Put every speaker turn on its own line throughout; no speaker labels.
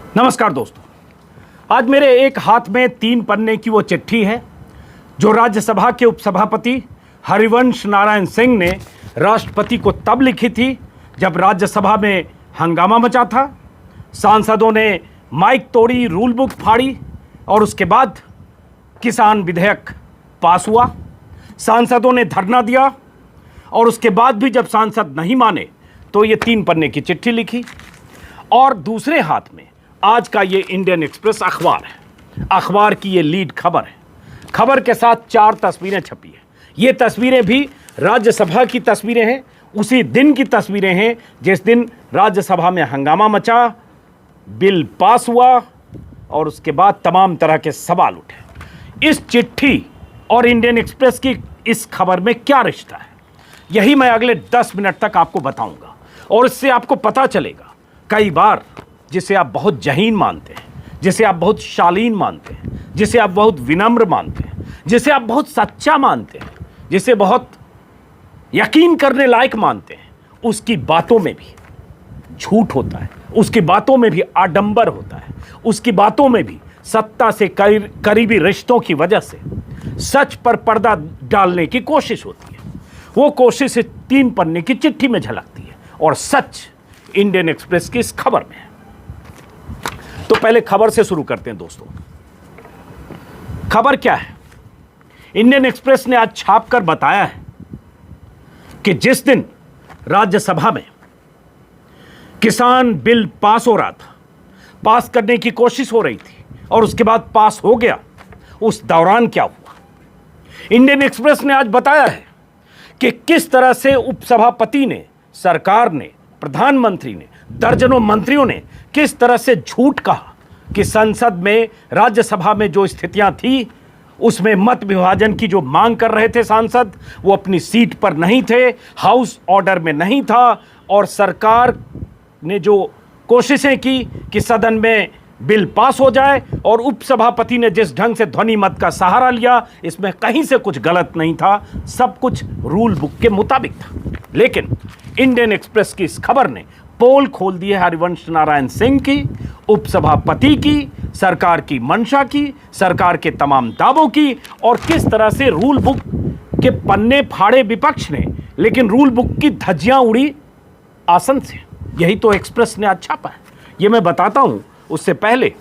नमस्कार दोस्तों, आज मेरे एक हाथ में 3 पन्ने की वो चिट्ठी है जो राज्यसभा के उपसभापति हरिवंश नारायण सिंह ने राष्ट्रपति को तब लिखी थी जब राज्यसभा में हंगामा मचा था। सांसदों ने माइक तोड़ी, रूल बुक फाड़ी और उसके बाद किसान विधेयक पास हुआ। सांसदों ने धरना दिया और उसके बाद भी जब सांसद नहीं माने तो ये 3 पन्ने की चिट्ठी लिखी। और दूसरे हाथ में आज का ये इंडियन एक्सप्रेस अखबार है। अखबार की ये लीड खबर है। खबर के साथ 4 तस्वीरें छपी है। ये तस्वीरें भी राज्यसभा की तस्वीरें हैं, उसी दिन की तस्वीरें हैं जिस दिन राज्यसभा में हंगामा मचा, बिल पास हुआ और उसके बाद तमाम तरह के सवाल उठे। इस चिट्ठी और इंडियन एक्सप्रेस की इस खबर में क्या रिश्ता है, यही मैं अगले 10 मिनट तक आपको बताऊंगा। और इससे आपको पता चलेगा, कई बार जिसे आप बहुत जहीन मानते हैं, जिसे आप बहुत शालीन मानते हैं, जिसे आप बहुत विनम्र मानते हैं, जिसे आप बहुत सच्चा मानते हैं, जिसे बहुत यकीन करने लायक मानते हैं, उसकी बातों में भी झूठ होता है, उसकी बातों में भी आडंबर होता है, उसकी बातों में भी सत्ता से करीबी रिश्तों की वजह से सच पर पर्दा डालने की कोशिश होती है। वो कोशिश 3 पन्ने की चिट्ठी में झलकती है और सच इंडियन एक्सप्रेस की इस खबर में है। तो पहले खबर से शुरू करते हैं दोस्तों। खबर क्या है? इंडियन एक्सप्रेस ने आज छापकर बताया है कि जिस दिन राज्यसभा में किसान बिल पास हो रहा था, पास करने की कोशिश हो रही थी और उसके बाद पास हो गया, उस दौरान क्या हुआ। इंडियन एक्सप्रेस ने आज बताया है कि किस तरह से उपसभापति ने, सरकार ने, प्रधानमंत्री ने, दर्जनों मंत्रियों ने किस तरह से झूठ कहा कि संसद में, राज्यसभा में जो स्थितियां थी उसमें मत विभाजन की जो मांग कर रहे थे सांसद, वो अपनी सीट पर नहीं थे, हाउस ऑर्डर में नहीं था। और सरकार ने जो कोशिशें की कि सदन में बिल पास हो जाए और उपसभापति ने जिस ढंग से ध्वनि मत का सहारा लिया, इसमें कहीं से कुछ गलत नहीं था, सब कुछ रूल बुक के मुताबिक था। लेकिन इंडियन एक्सप्रेस की इस खबर ने पोल खोल दी है हरिवंश नारायण सिंह की, उपसभापति की, सरकार की मंशा की, सरकार के तमाम दावों की, और किस तरह से रूल बुक के पन्ने फाड़े विपक्ष ने, लेकिन रूल बुक की धज्जियां उड़ी आसन से। यही तो एक्सप्रेस ने आज छापा है, ये मैं बताता हूं। उससे पहले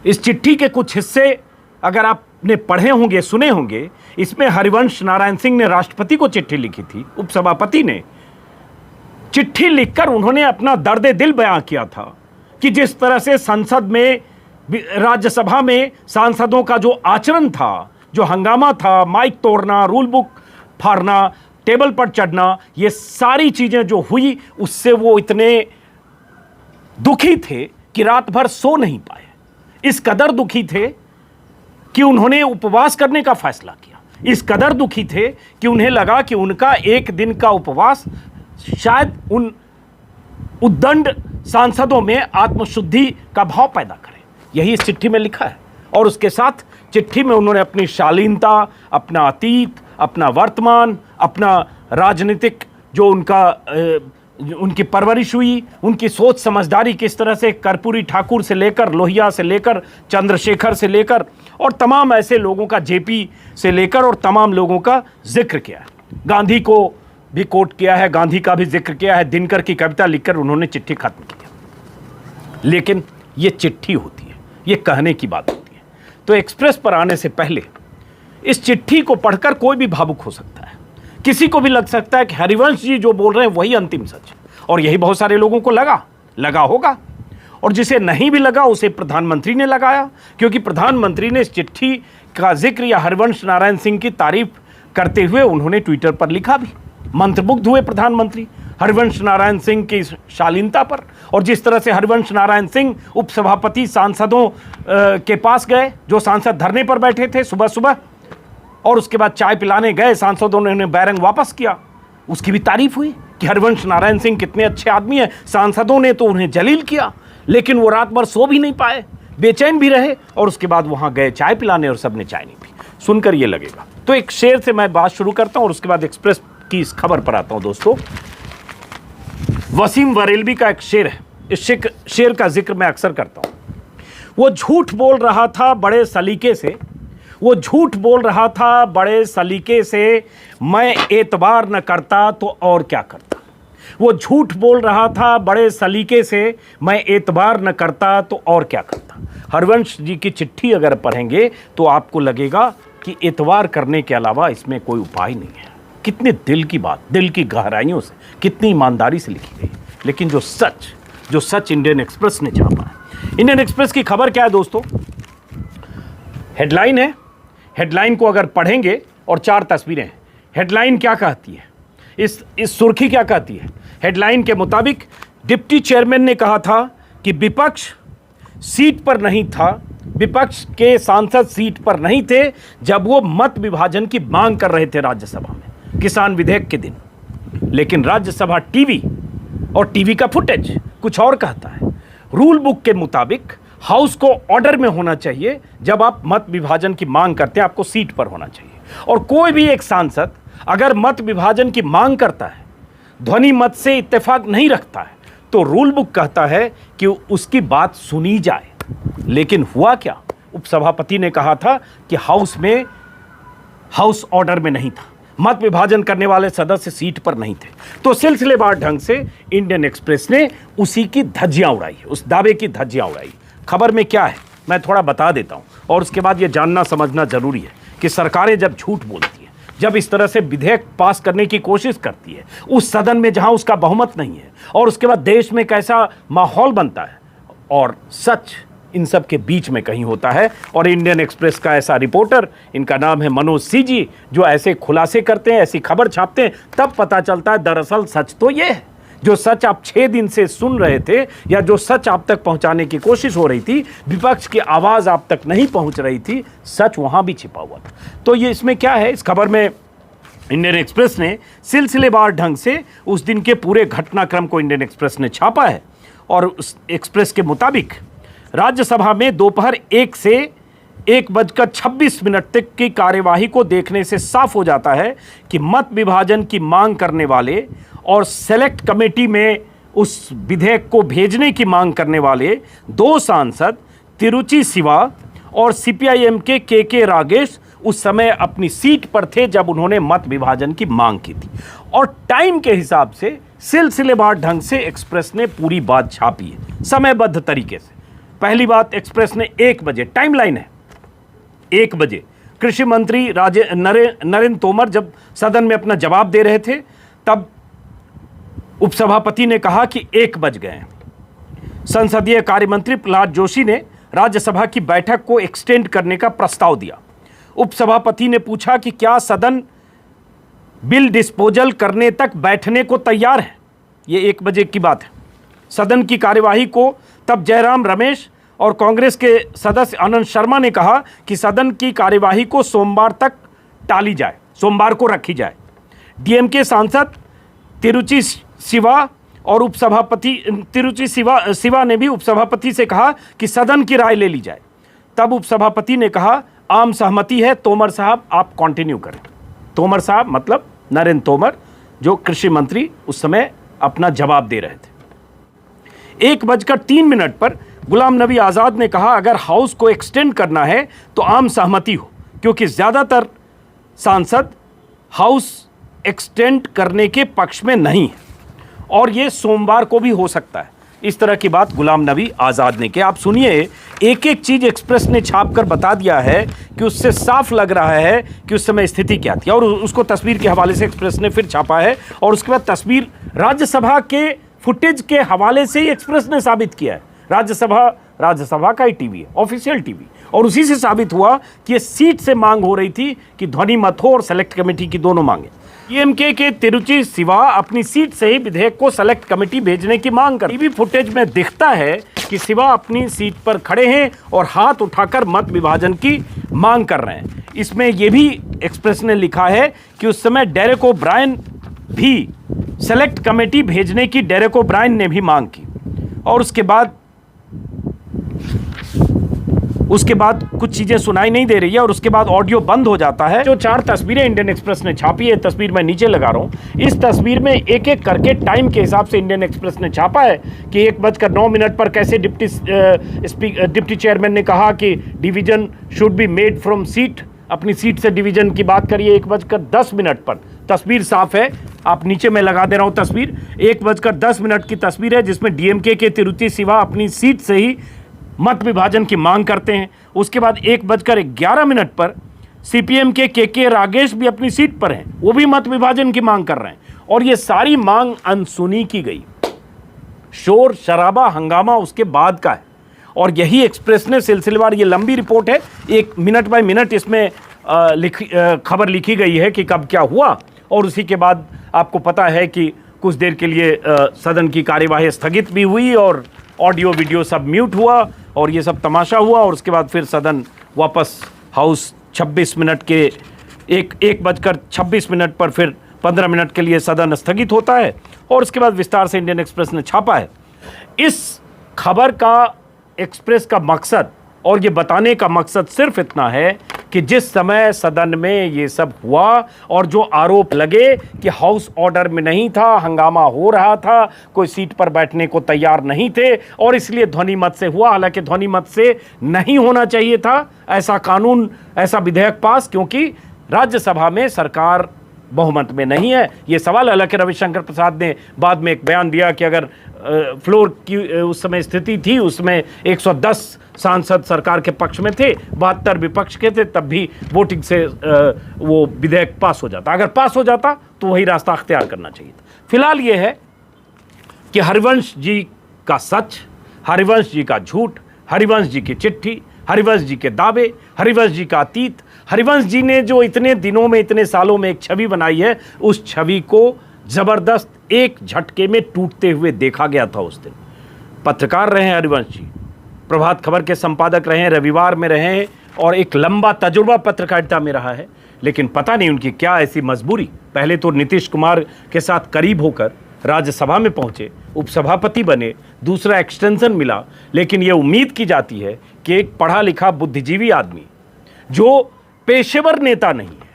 इस चिट्ठी के कुछ हिस्से अगर आपने पढ़े होंगे, सुने होंगे, इसमें हरिवंश नारायण सिंह ने राष्ट्रपति को चिट्ठी लिखी थी। उपसभापति ने चिट्ठी लिखकर उन्होंने अपना दर्द दिल बयां किया था कि जिस तरह से संसद में, राज्यसभा में सांसदों का जो आचरण था, जो हंगामा था, माइक तोड़ना, रूल बुक फाड़ना, टेबल पर चढ़ना, ये सारी चीजें जो हुई उससे वो इतने दुखी थे कि रात भर सो नहीं पाए। इस कदर दुखी थे कि उन्होंने उपवास करने का फैसला किया। इस कदर दुखी थे कि उन्हें लगा कि उनका एक दिन का उपवास शायद उन उद्दंड सांसदों में आत्मशुद्धि का भाव पैदा करे। यही इस चिट्ठी में लिखा है। और उसके साथ चिट्ठी में उन्होंने अपनी शालीनता, अपना अतीत, अपना वर्तमान, अपना राजनीतिक जो उनकी परवरिश हुई, उनकी सोच समझदारी, किस तरह से कर्पूरी ठाकुर से लेकर, लोहिया से लेकर, चंद्रशेखर से लेकर और तमाम ऐसे लोगों का, जेपी से लेकर और तमाम लोगों का जिक्र किया है। गांधी को भी कोट किया है, गांधी का भी जिक्र किया है। दिनकर की कविता लिखकर उन्होंने चिट्ठी खत्म की। लेकिन ये चिट्ठी होती है, ये कहने की बात होती है। तो एक्सप्रेस पर आने से पहले इस चिट्ठी को पढ़कर कोई भी भावुक हो सकता है। किसी को भी लग सकता है कि हरिवंश जी जो बोल रहे हैं वही अंतिम सच है, और यही बहुत सारे लोगों को लगा होगा। और जिसे नहीं भी लगा उसे प्रधानमंत्री ने लगाया, क्योंकि प्रधानमंत्री ने इस चिट्ठी का जिक्र या हरिवंश नारायण सिंह की तारीफ करते हुए उन्होंने ट्विटर पर लिखा भी। मंत्रमुग्ध हुए प्रधानमंत्री हरिवंश नारायण सिंह की शालीनता पर, और जिस तरह से हरिवंश नारायण सिंह उपसभापति सांसदों के पास गए, जो सांसद धरने पर बैठे थे सुबह सुबह, और उसके बाद चाय पिलाने गए, सांसदों ने उन्हें बैरंग वापस किया, उसकी भी तारीफ हुई कि हरिवंश नारायण सिंह कितने अच्छे आदमी हैं। सांसदों ने तो उन्हें जलील किया, लेकिन वो रात भर सो भी नहीं पाए, बेचैन भी रहे, और उसके बाद वहां गए चाय पिलाने और सबने चाय नहीं पी। सुनकर ये लगेगा। तो एक शेर से मैं बात शुरू करता हूं और उसके बाद एक्सप्रेस की इस खबर पर आता हूं दोस्तों। वसीम बरेलवी का एक शेर है, शेर का जिक्र मैं अक्सर करता हूं। वो झूठ बोल रहा था बड़े सलीके से, वो झूठ बोल रहा था बड़े सलीके से, मैं एतबार न करता तो और क्या करता। वो झूठ बोल रहा था बड़े सलीके से, मैं एतबार न करता तो और क्या करता। हरिवंश जी की चिट्ठी अगर पढ़ेंगे तो आपको लगेगा कि एतबार करने के अलावा इसमें कोई उपाय नहीं है। कितने दिल की बात, दिल की गहराइयों से, कितनी ईमानदारी से लिखी गई। लेकिन जो सच इंडियन एक्सप्रेस ने छापा है। इंडियन एक्सप्रेस की खबर क्या है दोस्तों? हेडलाइन है, हेडलाइन को अगर पढ़ेंगे और 4 तस्वीरें हैं। हेडलाइन क्या कहती है, इस सुर्खी क्या कहती है? हेडलाइन के मुताबिक डिप्टी चेयरमैन ने कहा था कि विपक्ष सीट पर नहीं था, विपक्ष के सांसद सीट पर नहीं थे जब वो मत विभाजन की मांग कर रहे थे राज्यसभा में किसान विधेयक के दिन। लेकिन राज्यसभा टीवी और टीवी का फुटेज कुछ और कहता है। रूल बुक के मुताबिक हाउस को ऑर्डर में होना चाहिए, जब आप मत विभाजन की मांग करते हैं आपको सीट पर होना चाहिए। और कोई भी एक सांसद अगर मत विभाजन की मांग करता है, ध्वनि मत से इत्तेफाक नहीं रखता है, तो रूल बुक कहता है कि उसकी बात सुनी जाए। लेकिन हुआ क्या? उपसभापति ने कहा था कि हाउस ऑर्डर में नहीं था, मत विभाजन करने वाले सदस्य सीट पर नहीं थे। तो सिलसिलेवार ढंग से इंडियन एक्सप्रेस ने उसी की धज्जियां उड़ाई, उस दावे की धज्जियां उड़ाई। खबर में क्या है मैं थोड़ा बता देता हूं, और उसके बाद यह जानना समझना जरूरी है कि सरकारें जब झूठ बोलती हैं, जब इस तरह से विधेयक पास करने की कोशिश करती है उस सदन में जहां उसका बहुमत नहीं है, और उसके बाद देश में कैसा माहौल बनता है, और सच इन सब के बीच में कहीं होता है। और इंडियन एक्सप्रेस का ऐसा रिपोर्टर, इनका नाम है मनोज सी जी, जो ऐसे खुलासे करते हैं, ऐसी खबर छापते हैं, तब पता चलता है दरअसल सच तो ये है। जो सच आप 6 दिन से सुन रहे थे, या जो सच आप तक पहुंचाने की कोशिश हो रही थी, विपक्ष की आवाज़ आप तक नहीं पहुंच रही थी, सच वहां भी छिपा हुआ था। तो ये इसमें क्या है, इस खबर में इंडियन एक्सप्रेस ने सिलसिलेवार ढंग से उस दिन के पूरे घटनाक्रम को इंडियन एक्सप्रेस ने छापा है। और उस एक्सप्रेस के मुताबिक राज्यसभा में दोपहर 1 से 1:26 तक की कार्यवाही को देखने से साफ हो जाता है कि मत विभाजन की मांग करने वाले और सेलेक्ट कमेटी में उस विधेयक को भेजने की मांग करने वाले 2 सांसद तिरुचि शिवा और सीपीआईएम के के रागेश उस समय अपनी सीट पर थे जब उन्होंने मत विभाजन की मांग की थी। और टाइम के हिसाब से सिलसिलेवार ढंग से एक्सप्रेस ने पूरी बात छापी है, समयबद्ध तरीके से। पहली बात, एक्सप्रेस ने 1 बजे, टाइमलाइन है 1 बजे, कृषि मंत्री नरेंद्र तोमर जब सदन में अपना जवाब दे रहे थे, तब उपसभापति ने कहा कि 1 बज गए हैं। संसदीय कार्य मंत्री प्रहलाद जोशी ने राज्यसभा की बैठक को एक्सटेंड करने का प्रस्ताव दिया। उपसभापति ने पूछा कि क्या सदन बिल डिस्पोजल करने तक बैठने को तैयार है। ये 1 बजे की बात है। सदन की कार्यवाही को तब जयराम रमेश और कांग्रेस के सदस्य आनंद शर्मा ने कहा कि सदन की कार्यवाही को सोमवार तक टाली जाए, सोमवार को रखी जाए। डीएमके सांसद तिरुचि शिवा और तिरुचि शिवा ने भी उपसभापति से कहा कि सदन की राय ले ली जाए। तब उपसभापति ने कहा आम सहमति है, तोमर साहब आप कंटिन्यू करें। तोमर साहब मतलब नरेंद्र तोमर, जो कृषि मंत्री उस समय अपना जवाब दे रहे थे। 1:03 पर गुलाम नबी आज़ाद ने कहा अगर हाउस को एक्सटेंड करना है तो आम सहमति हो, क्योंकि ज़्यादातर सांसद हाउस एक्सटेंड करने के पक्ष में नहीं है और ये सोमवार को भी हो सकता है। इस तरह की बात गुलाम नबी आज़ाद ने की। आप सुनिए, एक एक चीज़ एक्सप्रेस ने छाप कर बता दिया है कि उससे साफ लग रहा है कि उस समय स्थिति क्या थी, और उसको तस्वीर के हवाले से एक्सप्रेस ने फिर छापा है, और उसके बाद तस्वीर राज्यसभा के फुटेज के हवाले से ही एक्सप्रेस ने साबित किया है। राज्यसभा का ही टीवी है, ऑफिशियल टीवी, और उसी से साबित हुआ कि ये सीट से मांग हो रही थी कि ध्वनि मत हो, और सेलेक्ट कमेटी की दोनों मांगे। डीएमके के तिरुचि शिवा अपनी सीट से ही विधेयक को सेलेक्ट कमेटी भेजने की मांग कर। टीवी फुटेज में दिखता है कि शिवा अपनी सीट पर खड़े हैं और हाथ उठाकर मत विभाजन की मांग कर रहे हैं। इसमें यह भी एक्सप्रेस ने लिखा है कि उस समय डेरेक ओब्रायन भी सेलेक्ट कमेटी भेजने की डेरेक ओब्रायन ने भी मांग की, और उसके बाद उसके बाद कुछ चीजें सुनाई नहीं दे रही है और उसके बाद ऑडियो बंद हो जाता है। जो 4 तस्वीरें इंडियन एक्सप्रेस ने छापी है, तस्वीर मैं नीचे लगा रहा हूं, इस तस्वीर में एक एक करके टाइम के हिसाब से इंडियन एक्सप्रेस ने छापा है कि 1:09 पर कैसे डिप्टी चेयरमैन ने कहा कि division should be made from seat, अपनी सीट से डिवीजन की बात करिए। 1:10 पर तस्वीर साफ है, आप नीचे मैं लगा दे रहा हूं तस्वीर। 1:10 की तस्वीर है जिसमें डीएमके के तिरुति सिवा अपनी सीट से ही मत विभाजन की मांग करते हैं। उसके बाद 1:11 पर सीपीएम के के रागेश भी अपनी सीट पर हैं, वो भी मत विभाजन की मांग कर रहे हैं और ये सारी मांग अनसुनी की गई। शोर शराबा हंगामा उसके बाद का है और यही एक्सप्रेस ने सिलसिलेवार, ये लंबी रिपोर्ट है, 1 मिनट बाय मिनट इसमें खबर लिखी गई है कि कब क्या हुआ। और उसी के बाद आपको पता है कि कुछ देर के लिए सदन की कार्यवाही स्थगित भी हुई और ऑडियो वीडियो सब म्यूट हुआ और ये सब तमाशा हुआ और उसके बाद फिर सदन वापस हाउस 26 मिनट के 1:26 पर फिर 15 मिनट के लिए सदन स्थगित होता है और उसके बाद विस्तार से इंडियन एक्सप्रेस ने छापा है। इस खबर का एक्सप्रेस का मकसद और ये बताने का मकसद सिर्फ इतना है कि जिस समय सदन में ये सब हुआ और जो आरोप लगे कि हाउस ऑर्डर में नहीं था, हंगामा हो रहा था, कोई सीट पर बैठने को तैयार नहीं थे और इसलिए ध्वनि मत से हुआ, हालांकि ध्वनि मत से नहीं होना चाहिए था ऐसा कानून, ऐसा विधेयक पास, क्योंकि राज्यसभा में सरकार बहुमत में नहीं है। ये सवाल, हालांकि रविशंकर प्रसाद ने बाद में एक बयान दिया कि अगर फ्लोर की उस समय स्थिति थी उसमें 110 सांसद सरकार के पक्ष में थे, 72 विपक्ष के थे, तब भी वोटिंग से वो विधेयक पास हो जाता। अगर पास हो जाता तो वही रास्ता अख्तियार करना चाहिए था। फिलहाल ये है कि हरिवंश जी का सच, हरिवंश जी का झूठ, हरिवंश जी की चिट्ठी, हरिवंश जी के दावे, हरिवंश जी का अतीत, हरिवंश जी ने जो इतने दिनों में, इतने सालों में एक छवि बनाई है, उस छवि को जबरदस्त एक झटके में टूटते हुए देखा गया था उस दिन। पत्रकार रहे हैं हरिवंश जी, प्रभात खबर के संपादक रहे हैं, रविवार में रहे हैं और एक लंबा तजुर्बा पत्रकारिता में रहा है, लेकिन पता नहीं उनकी क्या ऐसी मजबूरी। पहले तो नीतीश कुमार के साथ करीब होकर राज्यसभा में पहुंचे, उपसभापति बने, दूसरा एक्सटेंशन मिला, लेकिन यह उम्मीद की जाती है कि एक पढ़ा लिखा बुद्धिजीवी आदमी जो पेशेवर नेता नहीं है,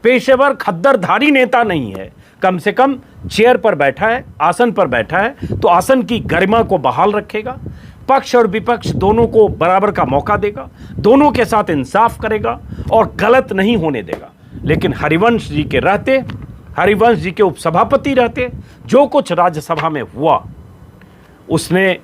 पेशेवर खद्दरधारी नेता नहीं है, कम से कम चेयर पर बैठा है, आसन पर बैठा है, तो आसन की गरिमा को बहाल रखेगा, पक्ष और विपक्ष दोनों को बराबर का मौका देगा, दोनों के साथ इंसाफ करेगा और गलत नहीं होने देगा। लेकिन हरिवंश जी के रहते, हरिवंश जी के उपसभापति रहते, जो कुछ राज्यसभा में हुआ उसने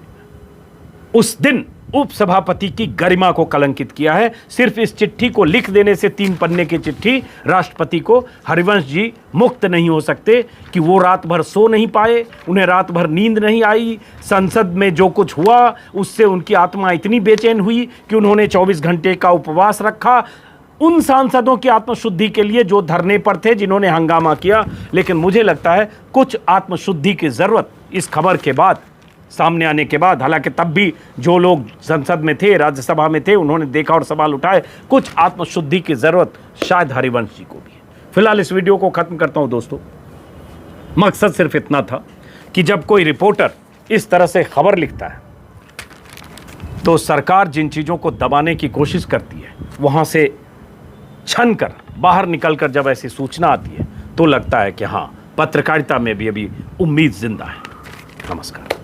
उस दिन उपसभापति की गरिमा को कलंकित किया है। सिर्फ इस चिट्ठी को लिख देने से, 3 पन्ने की चिट्ठी राष्ट्रपति को, हरिवंश जी मुक्त नहीं हो सकते कि वो रात भर सो नहीं पाए, उन्हें रात भर नींद नहीं आई, संसद में जो कुछ हुआ उससे उनकी आत्मा इतनी बेचैन हुई कि उन्होंने 24 घंटे का उपवास रखा, उन सांसदों की आत्मशुद्धि के लिए जो धरने पर थे, जिन्होंने हंगामा किया। लेकिन मुझे लगता है कुछ आत्मशुद्धि की ज़रूरत इस खबर के बाद, सामने आने के बाद, हालांकि तब भी जो लोग संसद में थे, राज्यसभा में थे, उन्होंने देखा और सवाल उठाए, कुछ आत्मशुद्धि की ज़रूरत शायद हरिवंश जी को भी है। फिलहाल इस वीडियो को ख़त्म करता हूं दोस्तों। मकसद सिर्फ इतना था कि जब कोई रिपोर्टर इस तरह से खबर लिखता है तो सरकार जिन चीज़ों को दबाने की कोशिश करती है, वहाँ से छन कर बाहर निकल कर जब ऐसी सूचना आती है तो लगता है कि हाँ, पत्रकारिता में भी अभी उम्मीद जिंदा है। नमस्कार।